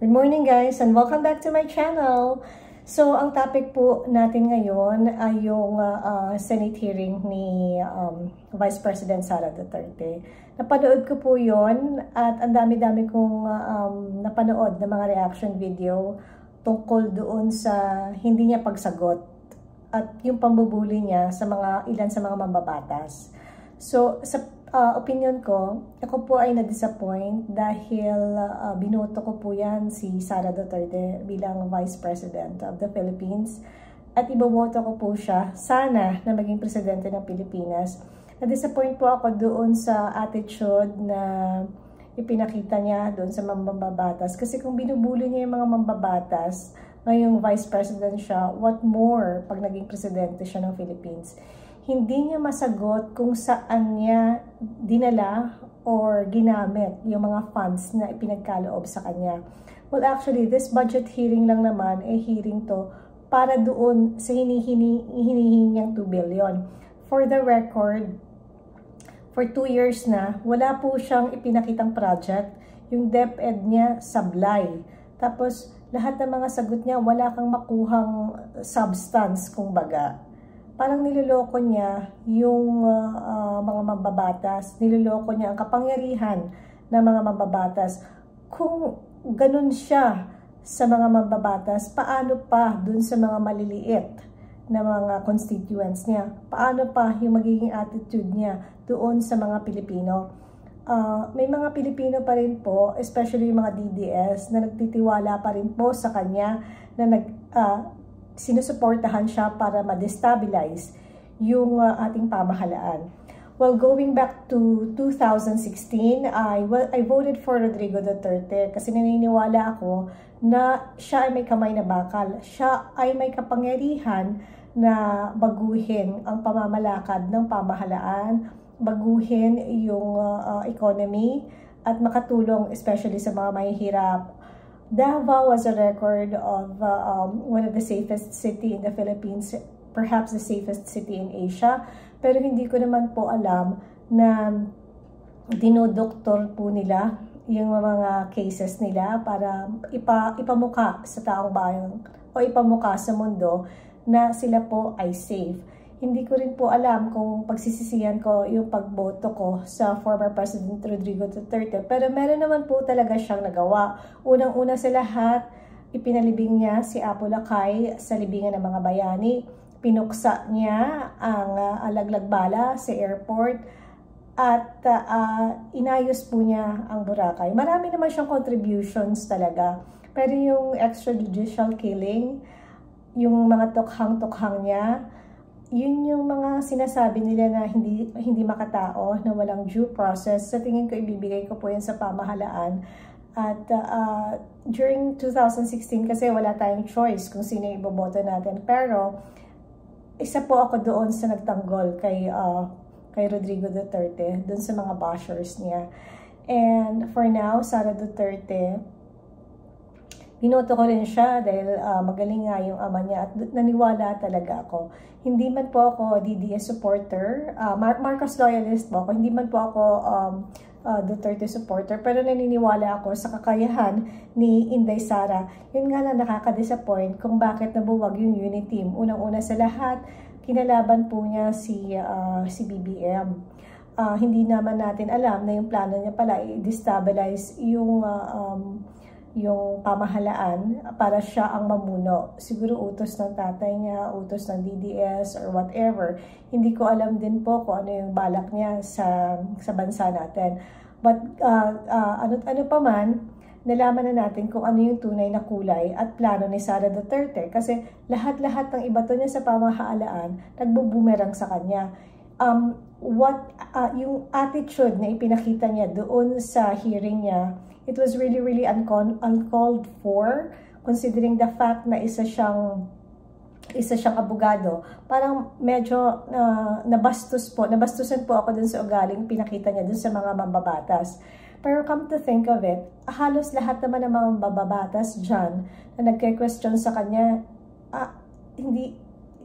Good morning guys and welcome back to my channel. So ang topic po natin ngayon ay yung Senate hearing ni Vice President Sara Duterte. Napanood ko po yon at ang dami-dami kong napanood na mga reaction video tungkol doon sa hindi niya pagsagot at yung pambubuli niya sa ilan sa mga mambabatas. So sa opinion ko, ako po ay na-disappoint dahil binoto ko po yan si Sara Duterte bilang Vice President of the Philippines at iboboto ko po siya sana na maging Presidente ng Pilipinas. Na-disappoint po ako doon sa attitude na ipinakita niya doon sa mambabatas kasi kung binubuli niya yung mga mambabatas ngayong Vice President siya, what more pag naging Presidente siya ng Philippines? Hindi niya masagot kung saan niya dinala or ginamit yung mga funds na ipinagkaloob sa kanya. Well, actually, this budget hearing lang naman, hearing to para doon sa hinihingi niyang 2 billion. For the record, for 2 years na, wala po siyang ipinakitang project. Yung DepEd niya, sablay. Tapos, lahat ng mga sagot niya, wala kang makuhang substance, kumbaga. Parang niloloko niya yung mga mambabatas, niloloko niya ang kapangyarihan ng mga mambabatas. Kung ganun siya sa mga mambabatas, paano pa dun sa mga maliliit na mga constituents niya? Paano pa yung magiging attitude niya doon sa mga Pilipino? May mga Pilipino pa rin po, especially yung mga DDS, na nagtitiwala pa rin po sa kanya na sinusuportahan siya para ma-destabilize yung ating pamahalaan. Well, going back to 2016, I voted for Rodrigo Duterte kasi naniniwala ako na siya ay may kamay na bakal. Siya ay may kapangyarihan na baguhin ang pamamalakad ng pamahalaan, baguhin yung economy at makatulong especially sa mga mahihirap. Davao was a record of one of the safest city in the Philippines, perhaps the safest city in Asia. Pero hindi ko naman po alam na dinodoktor po nila yung mga cases nila para ipamuka sa taong bayan o ipamuka sa mundo na sila po ay safe. Hindi ko rin po alam kung pagsisisihan ko yung pagboto ko sa former President Rodrigo Duterte. Pero meron naman po talaga siyang nagawa. Unang-una sa lahat, ipinalibing niya si Apo Lakay sa libingan ng mga bayani. Pinuksa niya ang alaglag bala sa airport at inayos po niya ang Boracay. Marami naman siyang contributions talaga. Pero yung extrajudicial killing, yung mga tukhang-tukhang niya, yun yung mga sinasabi nila na hindi makatao, na walang due process. Sa tingin ko, ibibigay ko po yan sa pamahalaan. At during 2016, kasi wala tayong choice kung sino yung iboboto natin. Pero, isa po ako doon sa nagtanggol kay Rodrigo Duterte, doon sa mga bashers niya. And for now, Sara Duterte, binoto ko rin siya dahil magaling nga yung ama niya at naniwala talaga ako. Hindi man po ako DDS supporter, Marcos loyalist po ako, hindi man po ako Duterte supporter, pero naniniwala ako sa kakayahan ni Inday Sara. Yun nga lang nakaka-disappoint kung bakit nabuwag yung unity team. Unang-una sa lahat, kinalaban po niya si BBM. Hindi naman natin alam na yung plano niya pala i-destabilize yung pamahalaan para siya ang mamuno. Siguro utos ng tatay niya, utos ng DDS or whatever. Hindi ko alam din po kung ano yung balak niya sa bansa natin. But ano pa man, nalaman na natin kung ano yung tunay na kulay at plano ni Sara Duterte. Kasi lahat-lahat ng ibato niya sa pamahalaan, nagbubumerang sa kanya. Yung attitude na ipinakita niya doon sa hearing niya, it was really uncalled for, considering the fact na isa siyang abogado. Parang medyo nabastusan po ako dun sa ugaling pinakita niya dun sa mga mambabatas. Pero come to think of it, halos lahat naman ng mga mambabatas dyan na nagke-question sa kanya, hindi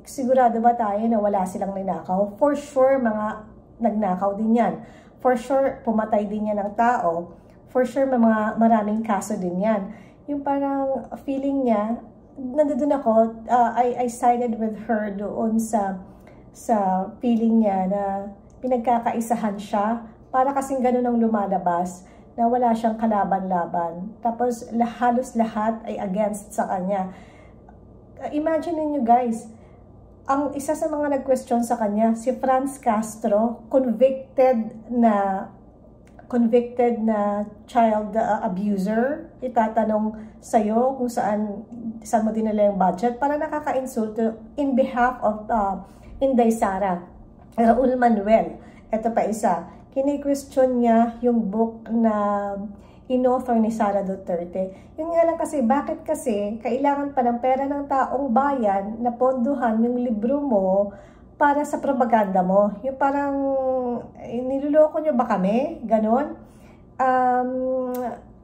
sigurado ba tayo na wala silang ninakaw? For sure, mga nagnakaw din yan. For sure, pumatay din yan ng tao. For sure, maraming kaso din yan. yung parang feeling niya, nandun ako, I sided with her doon sa feeling niya na pinagkakaisahan siya. Para kasing ganun ang lumalabas, na wala siyang kalaban-laban. Tapos halos lahat ay against sa kanya. Imagine niyo guys, ang isa sa mga nag-question sa kanya, si Franz Castro, convicted na child abuser. Itatanong sa'yo kung saan mo dinala yung budget. Para nakaka-insulto in behalf of Inday Sara. Raul Manuel. Ito pa isa. Kini-question niya yung book na in-author ni Sara Duterte. Yun nga lang kasi, bakit kasi kailangan pa ng pera ng taong bayan na ponduhan yung libro mo para sa propaganda mo? Yung parang, niluloko nyo ba kami? Ganon?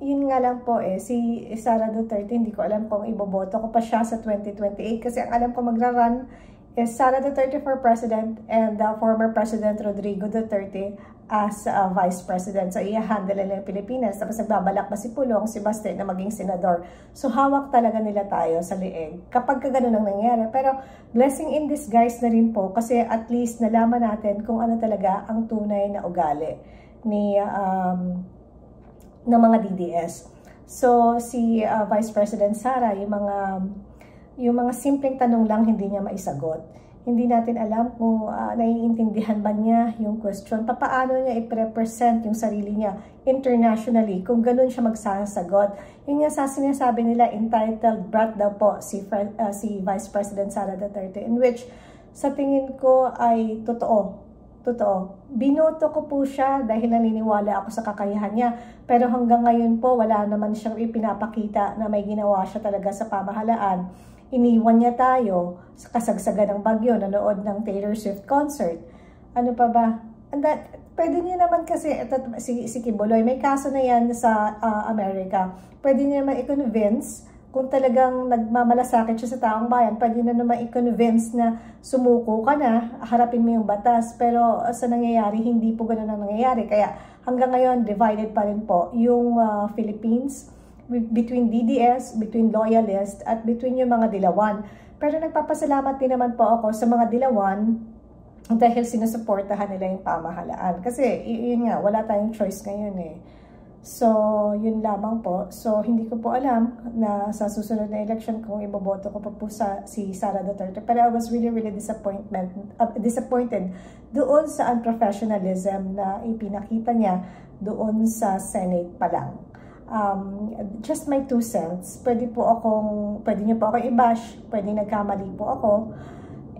Yun nga lang po si Sara Duterte, hindi ko alam kung iboboto ko pa siya sa 2028 kasi ang alam ko magra-run is Sara Duterte for President and former President Rodrigo Duterte as Vice President. So, i-handle nila yung Pilipinas. Tapos nagbabalak pa si Pulong, si Baste na maging senador. So, hawak talaga nila tayo sa liig kapag ganun ang nangyari. Pero, blessing in disguise na rin po kasi at least nalaman natin kung ano talaga ang tunay na ugali ng mga DDS. So, si Vice President Sara, yung mga simpleng tanong lang hindi niya maisagot. Hindi natin alam kung naiintindihan ba niya yung question. Paano niya i-represent yung sarili niya internationally kung ganun siya magsasagot. Yung nga sinasabi nila, entitled brat daw po si Vice President Sara Duterte, in which sa tingin ko ay totoo. Binoto ko po siya dahil naniniwala ako sa kakayahan niya. Pero hanggang ngayon po, wala naman siyang ipinapakita na may ginawa siya talaga sa pamahalaan. Iniwan niya tayo sa kasagsagan ng bagyo, nanood ng Taylor Swift concert. Ano pa ba? Pwede niya naman kasi, si Kibuloy, may kaso na yan sa Amerika. Pwede niya naman i-convince, kung talagang nagmamalasakit siya sa taong bayan, pwede na naman i-convince na sumuko ka na, harapin mo yung batas. Pero sa nangyayari, hindi po ganun ang nangyayari. Kaya hanggang ngayon, divided pa rin po yung Philippines, between DDS, between loyalists, at between yung mga dilawan. Pero nagpapasalamat din naman po ako sa mga dilawan dahil sinusuportahan nila yung pamahalaan. Kasi yun nga, wala tayong choice ngayon So, yun lamang po. So, hindi ko po alam na sa susunod na election kung iboboto ko pa po si Sara Duterte. Pero I was really disappointed doon sa unprofessionalism na ipinakita niya doon sa Senate pa lang. Just my 2 cents. Pwede niyo po ako i-bash, pwede nagkamali po ako.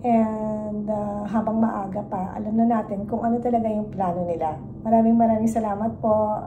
And habang maaga pa, alam na natin kung ano talaga yung plano nila. Maraming salamat po.